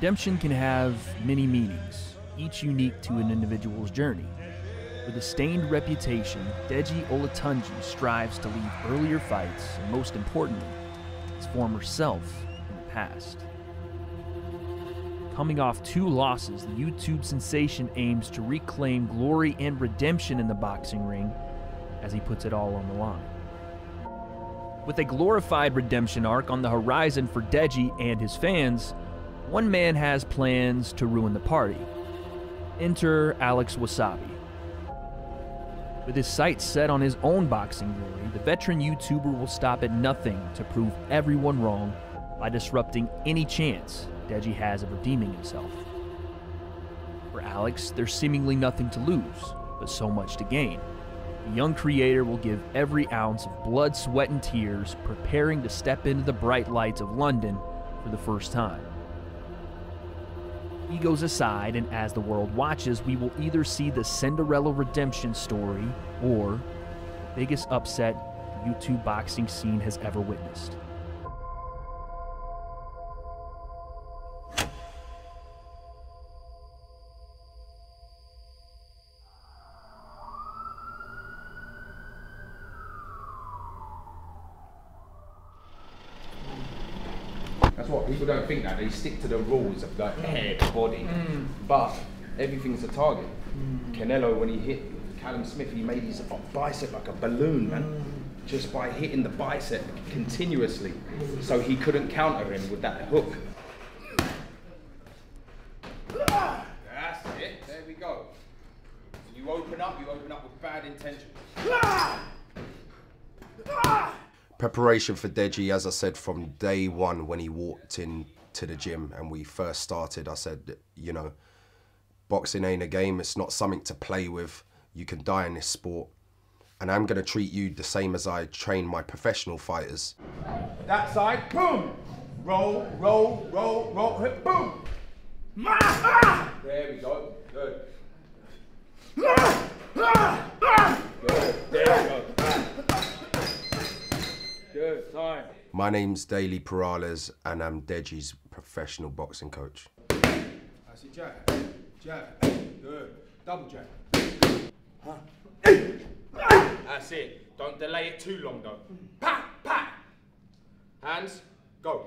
Redemption can have many meanings, each unique to an individual's journey. With a stained reputation, Deji Olatunji strives to leave earlier fights and, most importantly, his former self in the past. Coming off 2 losses, the YouTube sensation aims to reclaim glory and redemption in the boxing ring as he puts it all on the line. With a glorified redemption arc on the horizon for Deji and his fans, one man has plans to ruin the party. Enter Alex Wassabi. With his sights set on his own boxing glory, the veteran YouTuber will stop at nothing to prove everyone wrong by disrupting any chance Deji has of redeeming himself. For Alex, there's seemingly nothing to lose, but so much to gain. The young creator will give every ounce of blood, sweat, and tears, preparing to step into the bright lights of London for the first time. Egos aside, and as the world watches, we will either see the Cinderella redemption story or the biggest upset the YouTube boxing scene has ever witnessed. That's what people don't think, that they stick to the rules of like head, body, but everything's a target. Canelo, when he hit Callum Smith, he made his bicep like a balloon, man, just by hitting the bicep continuously, so he couldn't counter him with that hook. That's it, there we go. You open up with bad intentions. Preparation for Deji, as I said, from day one when he walked into the gym and we first started, I said, you know, boxing ain't a game, it's not something to play with. You can die in this sport. And I'm gonna treat you the same as I train my professional fighters. That side, boom! Roll, roll, roll, roll, hit, boom! There we go, good. Good, there we go. Good time. My name's Deji Perales and I'm Deji's professional boxing coach. That's it, jab, jab, good. Double jab. That's it. Don't delay it too long though. Pa, pa. Hands, go.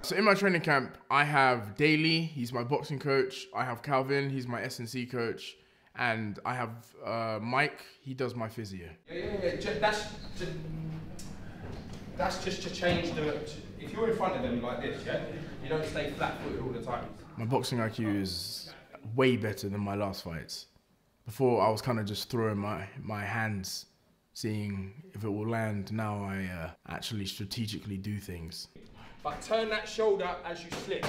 So in my training camp, I have Daly, he's my boxing coach. I have Calvin, he's my S&C coach. And I have Mike, he does my physio. Yeah. That's just to change the... If you're in front of them like this, yeah, you don't stay flat-footed all the time. My boxing IQ is way better than my last fights. Before, I was kind of just throwing my hands, seeing if it will land. Now I actually strategically do things. But turn that shoulder as you slip,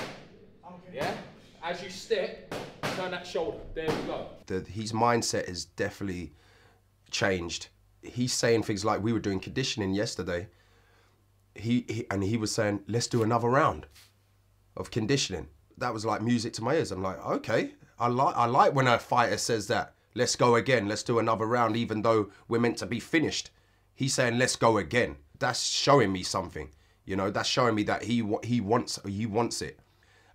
yeah? As you step, turn that shoulder. There we go. His mindset has definitely changed. He's saying things like, we were doing conditioning yesterday, and he was saying, let's do another round of conditioning. That was like music to my ears. I'm like, okay, I like when a fighter says that, let's go again, let's do another round, even though we're meant to be finished. He's saying, let's go again. That's showing me something, you know, that's showing me that he wants it.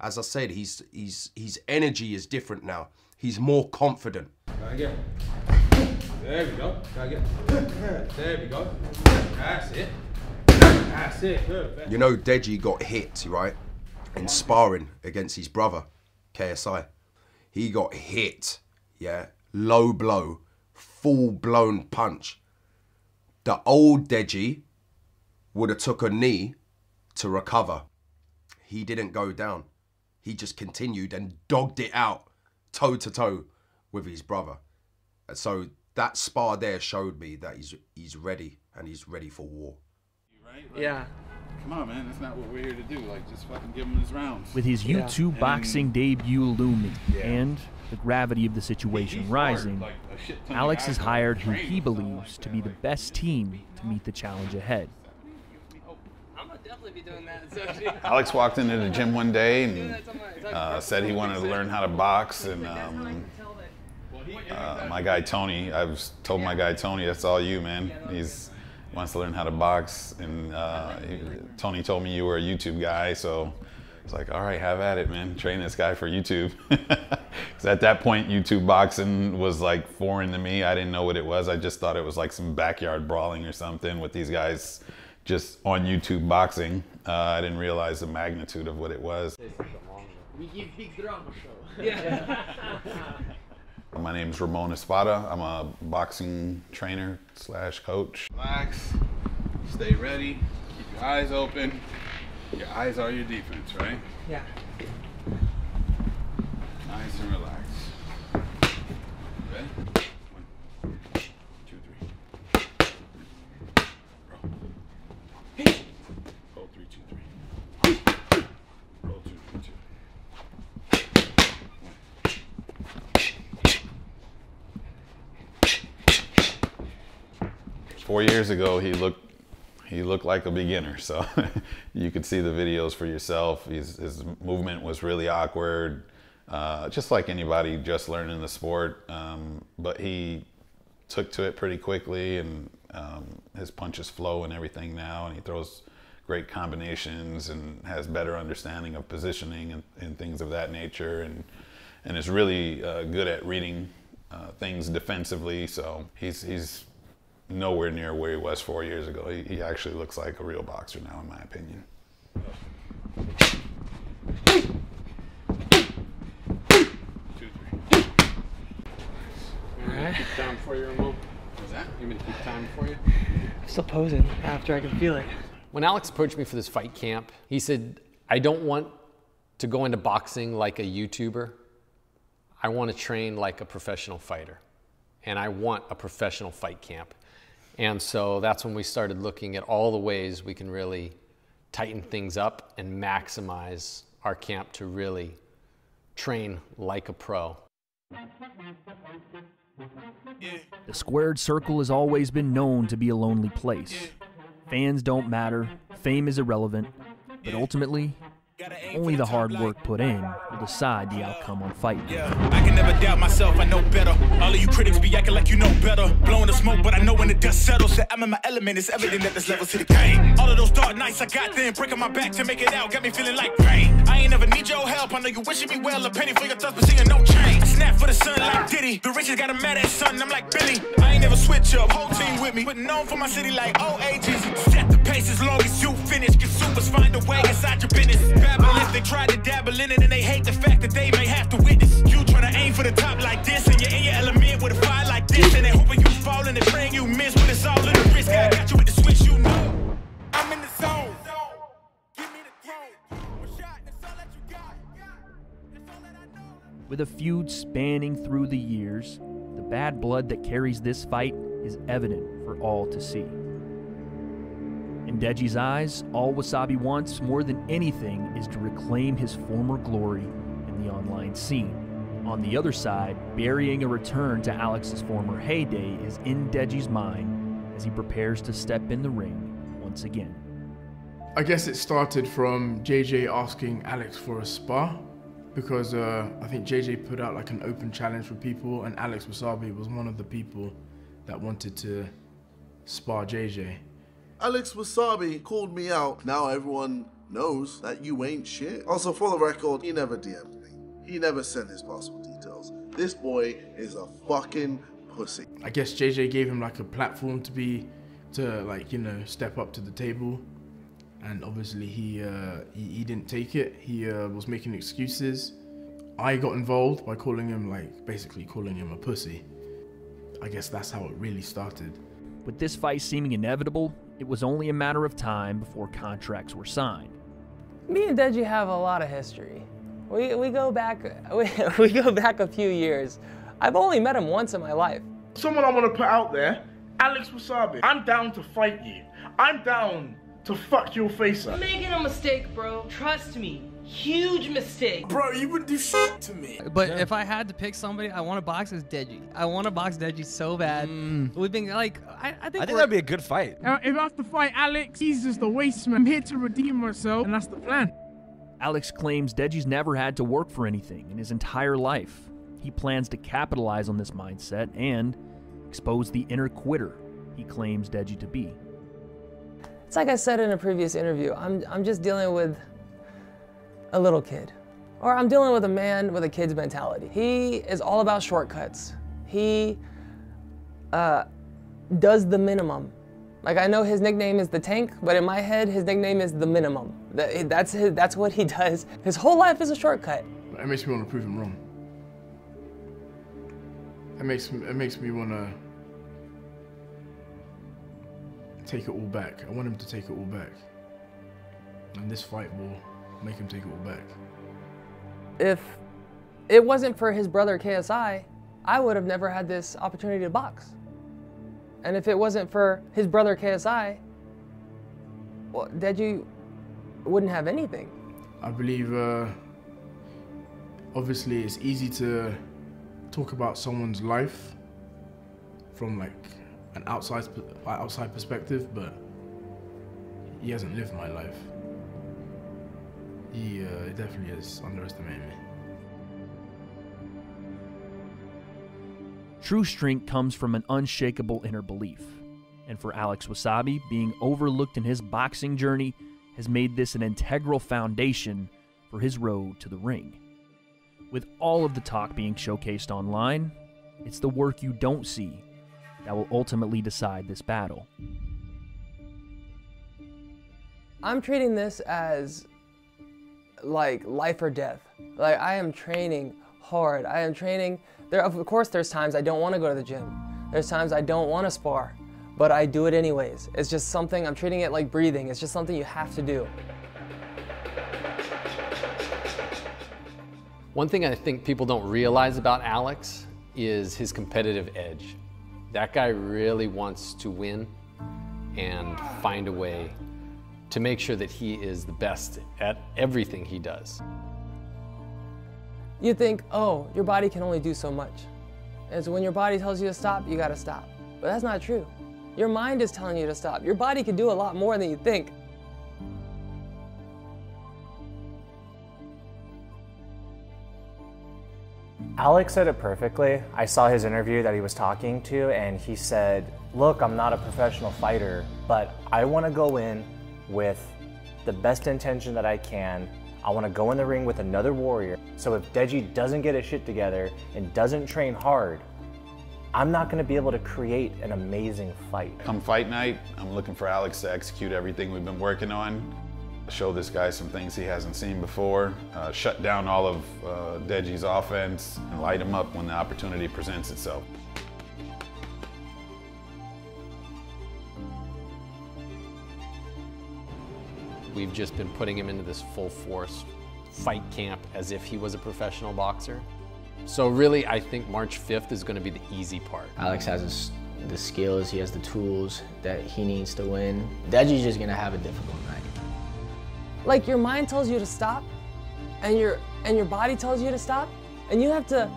As I said, his energy is different now. He's more confident. Go again. There we go. Go again. There we go. That's it. That's it. Good. You know, Deji got hit, right, in sparring against his brother, KSI. He got hit, yeah, low blow, full-blown punch. The old Deji would have took a knee to recover. He didn't go down. He just continued and dogged it out toe-to-toe with his brother. And so that spar there showed me that he's ready, and he's ready for war. Right? Like, yeah. Come on, man. That's not what we're here to do. Like, just fucking give him his rounds. With his YouTube boxing debut looming and the gravity of the situation rising, like Alex has hired who he believes to be the best team to meet the challenge ahead. I'm gonna definitely be doing that. So Alex walked into the gym one day and said he wanted to learn how to box, and my guy Tony, told my guy Tony, that's all you, man. He wants to learn how to box, and Tony told me you were a YouTube guy, so It's like, all right, have at it, man. Train this guy for YouTube. Because at that point, YouTube boxing was like foreign to me. I didn't know what it was. I just thought it was like some backyard brawling or something with these guys just on YouTube boxing. I didn't realize the magnitude of what it was. We give big drama show. Yeah. My name's Ramon Espada. I'm a boxing trainer / coach. Relax, stay ready, keep your eyes open. Your eyes are your defense, right? Yeah. Nice and relaxed. Okay? 1, 2, 3. Roll. Hey. Roll 3, 2, 3. Roll 2, 3, 2. 4 years ago, he looked like a beginner, so you could see the videos for yourself. His movement was really awkward, just like anybody just learning the sport, but he took to it pretty quickly, and his punches flow and everything now, and he throws great combinations and has better understanding of positioning and things of that nature, and is really good at reading things defensively, so he's nowhere near where he was 4 years ago. He actually looks like a real boxer now, in my opinion. 2, 3. All right. Keep time for you, Ramon. What's that? You mean to keep time for you? I'm still posing after I can feel it. When Alex approached me for this fight camp, he said, I don't want to go into boxing like a YouTuber. I want to train like a professional fighter. And I want a professional fight camp. And so that's when we started looking at all the ways we can really tighten things up and maximize our camp to really train like a pro. The squared circle has always been known to be a lonely place. Fans don't matter, fame is irrelevant, but ultimately, only the hard work put in will decide the outcome on fight day. I can never doubt myself, I know better. All of you critics be acting like you know better. Blowing the smoke, but I know when the dust settles that I'm in my element. It's evident that there's levels to the game. All of those dark nights I got then, breaking my back to make it out, got me feeling like pain. I ain't never need your help, I know you wishing me well. A penny for your thoughts, but seeing no change. Snap for the sun like Diddy. The riches got a mad ass son, I'm like Billy. I ain't never switch up, whole team with me. Putting on for my city like old ages. Set the pace as long as you finish. Consumers find a way inside your business. Babble if they try to dabble in it and they hate the fact that they may have to witness. You try to aim for the top like this and you're in your element with a fire like this, and they hoping you fall and they praying you miss, but it's all in the risk. I got you with the switch, you know. I'm in the zone. Give me the throne. One shot, that's all that you got. That's all that I know. With a feud spanning through the years, the bad blood that carries this fight is evident for all to see. In Deji's eyes, all Wassabi wants more than anything is to reclaim his former glory in the online scene. On the other side, burying a return to Alex's former heyday is in Deji's mind as he prepares to step in the ring once again. I guess it started from JJ asking Alex for a spar, because I think JJ put out like an open challenge for people, and Alex Wassabi was one of the people that wanted to spar JJ. Alex Wassabi called me out. Now everyone knows that you ain't shit. Also, for the record, he never DM'd me. He never sent his possible details. This boy is a fucking pussy. I guess JJ gave him like a platform to like, you know, step up to the table. And obviously he didn't take it. He was making excuses. I got involved by calling him, like, basically calling him a pussy. I guess that's how it really started. With this fight seeming inevitable, it was only a matter of time before contracts were signed. Me and Deji have a lot of history. We go back we go back a few years. I've only met him once in my life. Someone I want to put out there, Alex Wassabi. I'm down to fight you. I'm down to fuck your face up. You're making a mistake, bro. Trust me. Huge mistake. Bro, you wouldn't do shit to me. But if I had to pick somebody I want to box, is Deji. I want to box Deji so bad. We've been like, I think that'd be a good fight. If I have to fight Alex, he's just a waste man. I'm here to redeem myself, and that's the plan. Alex claims Deji's never had to work for anything in his entire life. He plans to capitalize on this mindset and expose the inner quitter he claims Deji to be. It's like I said in a previous interview, I'm just dealing with a little kid. Or I'm dealing with a man with a kid's mentality. He is all about shortcuts. He does the minimum. Like, I know his nickname is the Tank, but in my head, his nickname is the minimum. That's what he does. His whole life is a shortcut. It makes me want to prove him wrong. It makes me want to take it all back. I want him to take it all back. And this fight will make him take it all back. If it wasn't for his brother KSI, I would have never had this opportunity to box. And if it wasn't for his brother KSI, well, Deji wouldn't have anything. I believe, obviously it's easy to talk about someone's life from like an outside perspective, but he hasn't lived my life. He definitely has underestimated me. True strength comes from an unshakable inner belief. And for Alex Wassabi, being overlooked in his boxing journey has made this an integral foundation for his road to the ring. With all of the talk being showcased online, it's the work you don't see that will ultimately decide this battle. I'm treating this as like life or death. Like, I am training hard. I am training. Of course, there's times I don't want to go to the gym. There's times I don't want to spar, but I do it anyways. It's just something, I'm treating it like breathing. It's just something you have to do. One thing I think people don't realize about Alex is his competitive edge. That guy really wants to win and find a way to make sure that he is the best at everything he does. You think, oh, your body can only do so much. And so when your body tells you to stop, you gotta stop. But that's not true. Your mind is telling you to stop. Your body can do a lot more than you think. Alex said it perfectly. I saw his interview that he was talking to, and he said, look, I'm not a professional fighter, but I want to go in with the best intention that I can. I want to go in the ring with another warrior. So if Deji doesn't get his shit together and doesn't train hard, I'm not going to be able to create an amazing fight. Come fight night, I'm looking for Alex to execute everything we've been working on. Show this guy some things he hasn't seen before, shut down all of Deji's offense, and light him up when the opportunity presents itself. We've just been putting him into this full force fight camp as if he was a professional boxer. So really, I think March 5th is going to be the easy part. Alex has the skills, he has the tools that he needs to win. Deji's just going to have a difficult night. Like, your mind tells you to stop, and your body tells you to stop, and you have to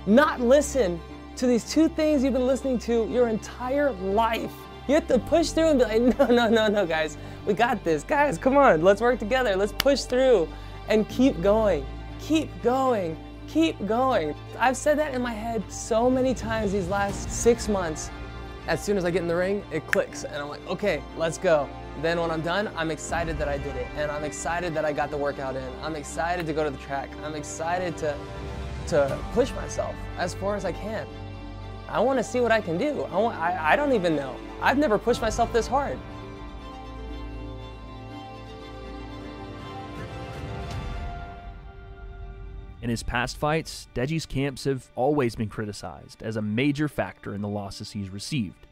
not listen to these two things you've been listening to your entire life. You have to push through and be like, no, guys. We got this. Guys, come on. Let's work together. Let's push through and keep going. Keep going. Keep going. I've said that in my head so many times these last 6 months. As soon as I get in the ring, it clicks. And I'm like, okay, let's go. Then when I'm done, I'm excited that I did it. And I'm excited that I got the workout in. I'm excited to go to the track. I'm excited to push myself as far as I can. I want to see what I can do. I don't even know. I've never pushed myself this hard. In his past fights, Deji's camps have always been criticized as a major factor in the losses he's received.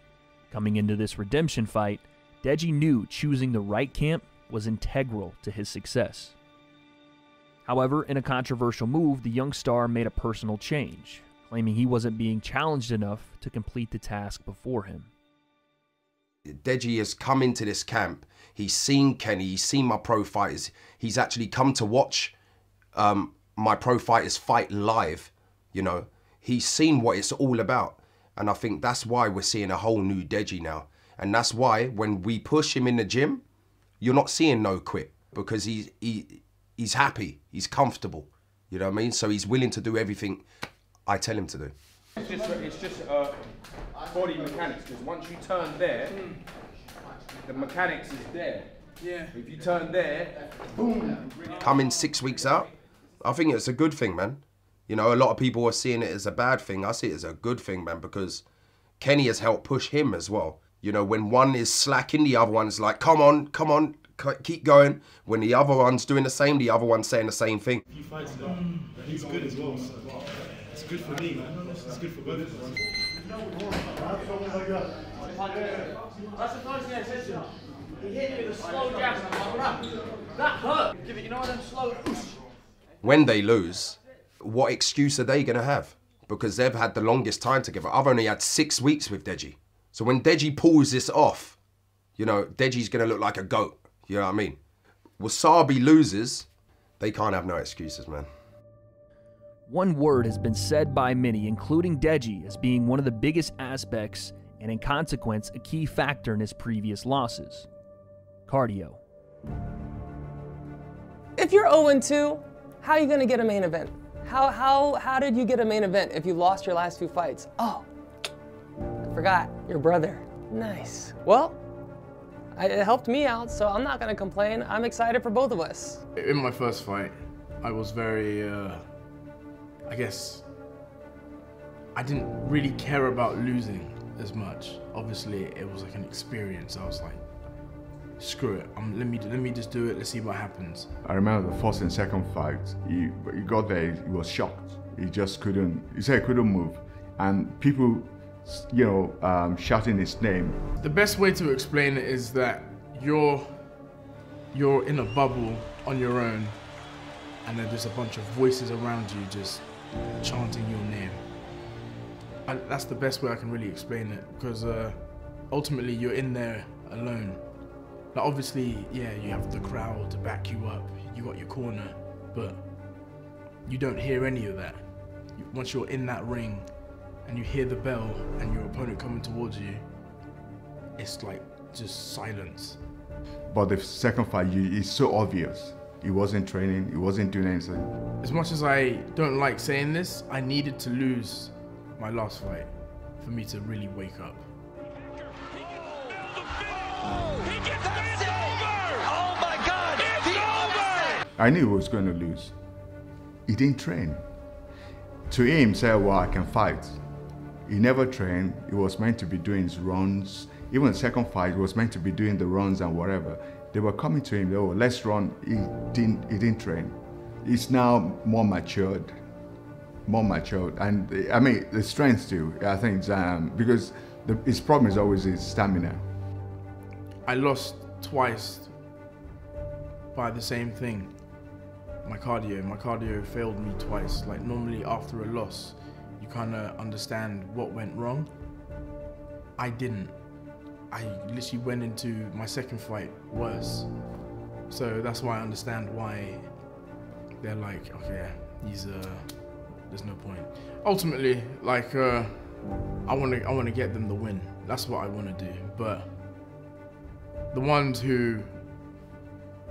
Coming into this redemption fight, Deji knew choosing the right camp was integral to his success. However, in a controversial move, the young star made a personal change, claiming he wasn't being challenged enough to complete the task before him. Deji has come into this camp. He's seen Kenny, he's seen my pro fighters. He's actually come to watch my pro fighters fight live, you know. He's seen what it's all about. And I think that's why we're seeing a whole new Deji now. And that's why when we push him in the gym, you're not seeing no quit, because he's happy, he's comfortable, you know what I mean? So he's willing to do everything I tell him to do. It's just body mechanics, because once you turn there, the mechanics is there. Yeah. If you turn there, boom. Coming 6 weeks out, I think it's a good thing, man. You know, a lot of people are seeing it as a bad thing. I see it as a good thing, man, because Kenny has helped push him as well. You know, when one is slacking, the other one's like, come on, keep going. When the other one's doing the same, the other one's saying the same thing. He fights now. He's good as well. So it's good for me, man. It's good for both of us. That's the first thing I said to him. He hit me with a slow jab. I'm like, that hurt. Give it, you know what I'm slow. When they lose, what excuse are they going to have? Because they've had the longest time together. I've only had 6 weeks with Deji. So when Deji pulls this off, you know, Deji's going to look like a goat. You know what I mean? Wassabi loses, they can't have no excuses, man. One word has been said by many, including Deji, as being one of the biggest aspects and in consequence a key factor in his previous losses. Cardio. If you're 0-2, how are you going to get a main event? How did you get a main event if you lost your last 2 fights? Oh, I forgot, your brother. Nice. Well, it helped me out, so I'm not going to complain. I'm excited for both of us. In my first fight, I was very, I guess, I didn't really care about losing as much. Obviously, it was like an experience. I was like, screw it, let me just do it, let's see what happens. I remember the first and second fight, he got there, he was shocked. He just couldn't, he said he couldn't move. And people, you know, shouting his name. The best way to explain it is that you're in a bubble on your own, and then there's a bunch of voices around you just chanting your name. That's the best way I can really explain it, because ultimately you're in there alone. Like obviously, yeah, you have the crowd to back you up, you got your corner, but you don't hear any of that. Once you're in that ring and you hear the bell and your opponent coming towards you, it's like just silence. But the second fight, it's so obvious. He wasn't training, he wasn't doing anything. As much as I don't like saying this, I needed to lose my last fight for me to really wake up. I knew he was going to lose. He didn't train. To him, say, well, I can fight. He never trained. He was meant to be doing his runs. Even the second fight, he was meant to be doing the runs and whatever. They were coming to him, oh, let's run. He didn't train. He's now more matured. And I mean, the strength too, I think, because his problem is always his stamina. I lost twice by the same thing. My cardio failed me twice. Like normally after a loss, you kind of understand what went wrong. I didn't. I literally went into my second fight worse. So that's why I understand why they're like, okay, there's no point. Ultimately, like, I want to get them the win. That's what I want to do. But the ones who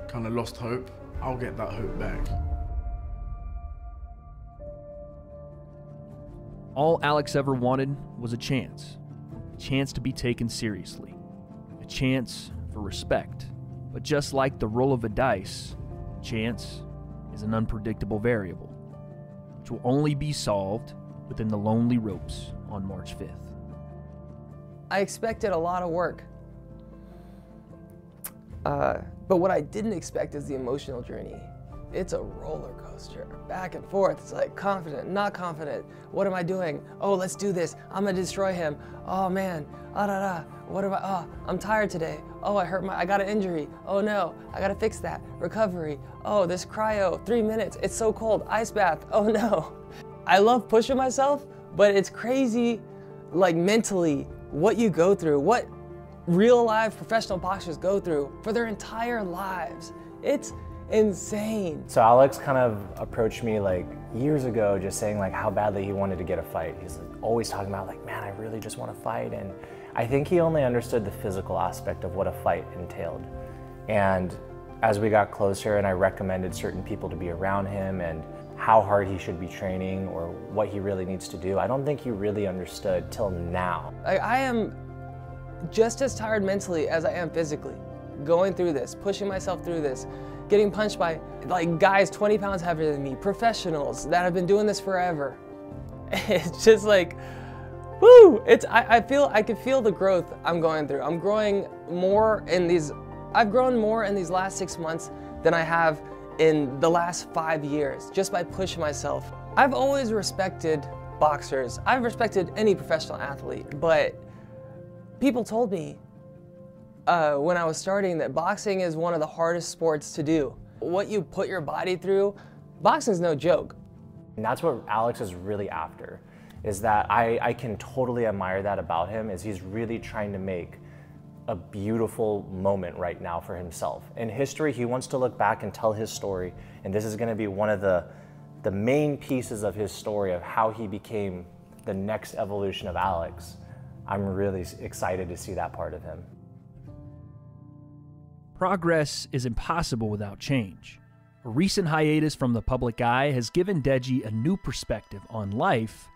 kind of lost hope, I'll get that hope back. All Alex ever wanted was a chance to be taken seriously, a chance for respect. But just like the roll of a dice, chance is an unpredictable variable, which will only be solved within the lonely ropes on March 5th. I expected a lot of work. But what I didn't expect is the emotional journey. It's a roller coaster, back and forth. It's like confident, not confident. What am I doing? Oh, let's do this. I'm gonna destroy him. Oh man, What about, oh, I'm tired today. Oh, I got an injury. Oh no, I gotta fix that. Recovery. Oh, this cryo, 3 minutes. It's so cold, ice bath. Oh no. I love pushing myself, but it's crazy, like mentally, what you go through, what real live professional boxers go through for their entire lives. It's insane. So Alex kind of approached me like years ago just saying like how badly he wanted to get a fight. He's always talking about like, man, I really just want to fight. And I think he only understood the physical aspect of what a fight entailed. And as we got closer and I recommended certain people to be around him and how hard he should be training or what he really needs to do, I don't think he really understood till now. I am just as tired mentally as I am physically. going through this, pushing myself through this, getting punched by like guys 20 pounds heavier than me, professionals that have been doing this forever. It's just like, woo! I can feel the growth I'm going through. I'm growing more in these, I've grown more in these last 6 months than I have in the last 5 years, just by pushing myself. I've always respected boxers. I've respected any professional athlete, but people told me when I was starting that boxing is one of the hardest sports to do. What you put your body through, boxing's no joke. And that's what Alex is really after, is that I can totally admire that about him, is he's really trying to make a beautiful moment right now for himself. In history, he wants to look back and tell his story, and this is gonna be one of the main pieces of his story of how he became the next evolution of Alex. I'm really excited to see that part of him. Progress is impossible without change. A recent hiatus from the public eye has given Deji a new perspective on life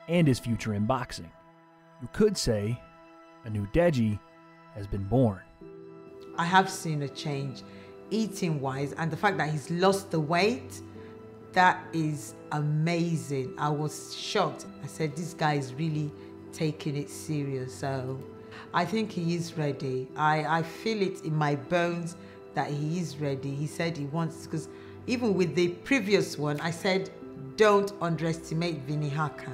and his future in boxing. You could say a new Deji has been born. I have seen a change eating-wise, and the fact that he's lost the weight, that is amazing. I was shocked. I said, this guy is really taking it serious. So I think he is ready. I feel it in my bones that he is ready. He said he wants, because even with the previous one, I said, don't underestimate Vinny Haka.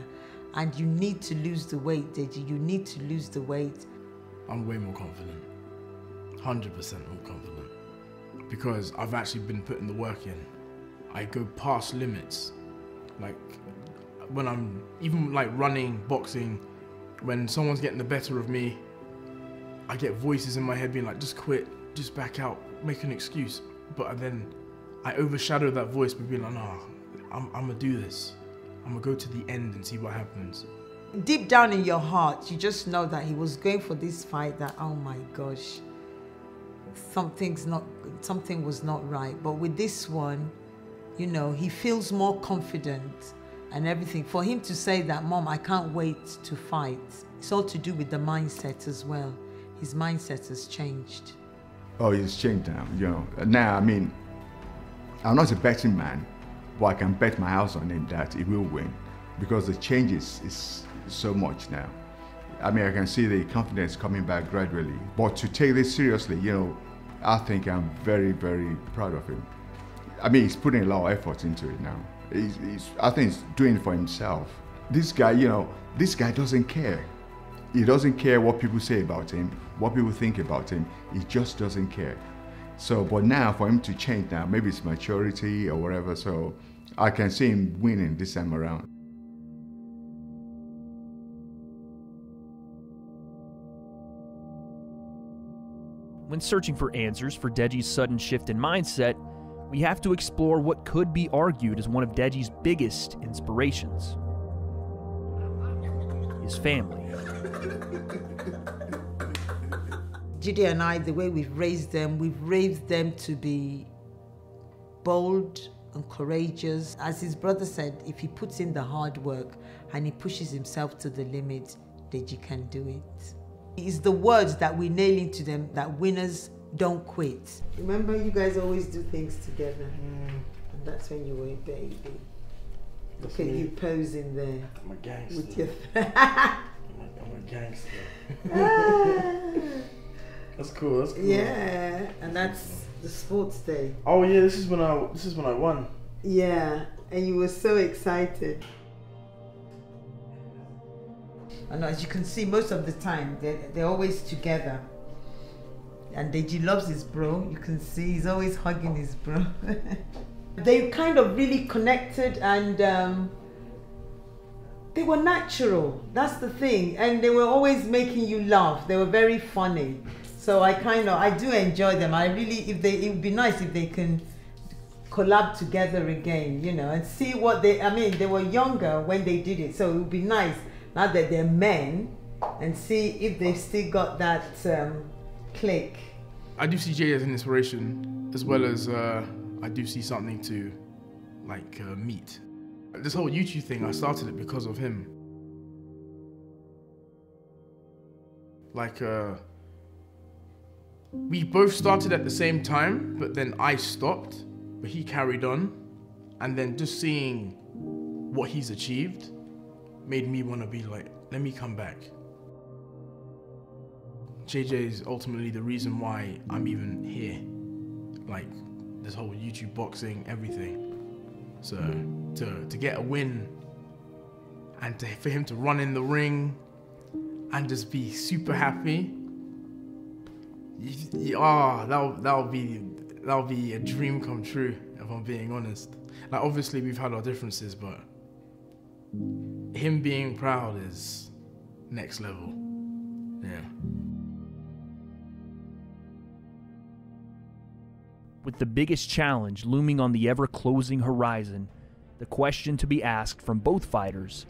And you need to lose the weight, Deji. You need to lose the weight. I'm way more confident. 100% more confident. Because I've actually been putting the work in. I go past limits. Like, when I'm even like running, boxing, when someone's getting the better of me, I get voices in my head being like, just quit, just back out, make an excuse. But then I overshadow that voice by being like, no, I'm gonna do this. I'm gonna go to the end and see what happens. Deep down in your heart, you just know that he was going for this fight that, oh my gosh, something was not right. But with this one, you know, he feels more confident and everything. For him to say that, Mom, I can't wait to fight, it's all to do with the mindset as well. His mindset has changed. Oh, it's changed now, you know. Now, I mean, I'm not a betting man, but I can bet my house on him that he will win, because the change is so much now. I mean, I can see the confidence coming back gradually. But to take this seriously, you know, I think I'm very, very proud of him. I mean, he's putting a lot of effort into it now. I think he's doing it for himself. This guy, you know, this guy doesn't care. He doesn't care what people say about him, what people think about him. He just doesn't care. So, but now for him to change now, maybe it's maturity or whatever, so I can see him winning this time around. When searching for answers for Deji's sudden shift in mindset, we have to explore what could be argued as one of Deji's biggest inspirations: his family. Judy and I, the way we've raised them to be bold and courageous. As his brother said, if he puts in the hard work and he pushes himself to the limit, Deji can do it. It's the words that we nail into them, that winners don't quit. Remember, you guys always do things together. And that's when you were a baby. Look at you posing there. I'm a gangster. With your I'm a gangster. That's cool, that's cool. Yeah, and that's the sports day. Oh yeah, this is when I won. Yeah, and you were so excited. And as you can see, most of the time, they're always together. And Deji loves his bro. You can see he's always hugging his bro. They kind of really connected, and they were natural. That's the thing. And they were always making you laugh. They were very funny. So I do enjoy them. It would be nice if they can collab together again, you know, and see what they were younger when they did it. So it would be nice now that they're men, and see if they've still got that click. I do see Jay as an inspiration, as well as I do see something to meet. This whole YouTube thing, I started it because of him. We both started at the same time, but then I stopped, but he carried on. And then just seeing what he's achieved made me want to be like, let me come back. JJ is ultimately the reason why I'm even here. Like this whole YouTube boxing, everything. So to get a win and for him to run in the ring and just be super happy, that'll be a dream come true, if I'm being honest. Like obviously we've had our differences, but him being proud is next level. Yeah. With the biggest challenge looming on the ever-closing horizon, the question to be asked from both fighters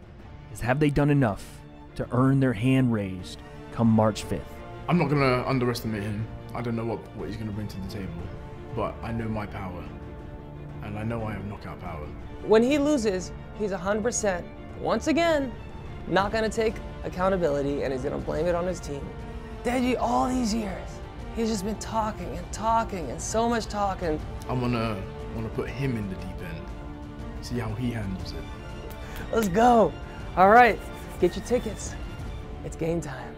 is, have they done enough to earn their hand raised come March 5th? I'm not going to underestimate him. I don't know what he's going to bring to the table, but I know my power, and I know I have knockout power. When he loses, he's 100%, once again, not going to take accountability, and he's going to blame it on his team. Deji, all these years, he's just been talking and so much talking. I'm gonna put him in the deep end, see how he handles it. Let's go. All right, get your tickets. It's game time.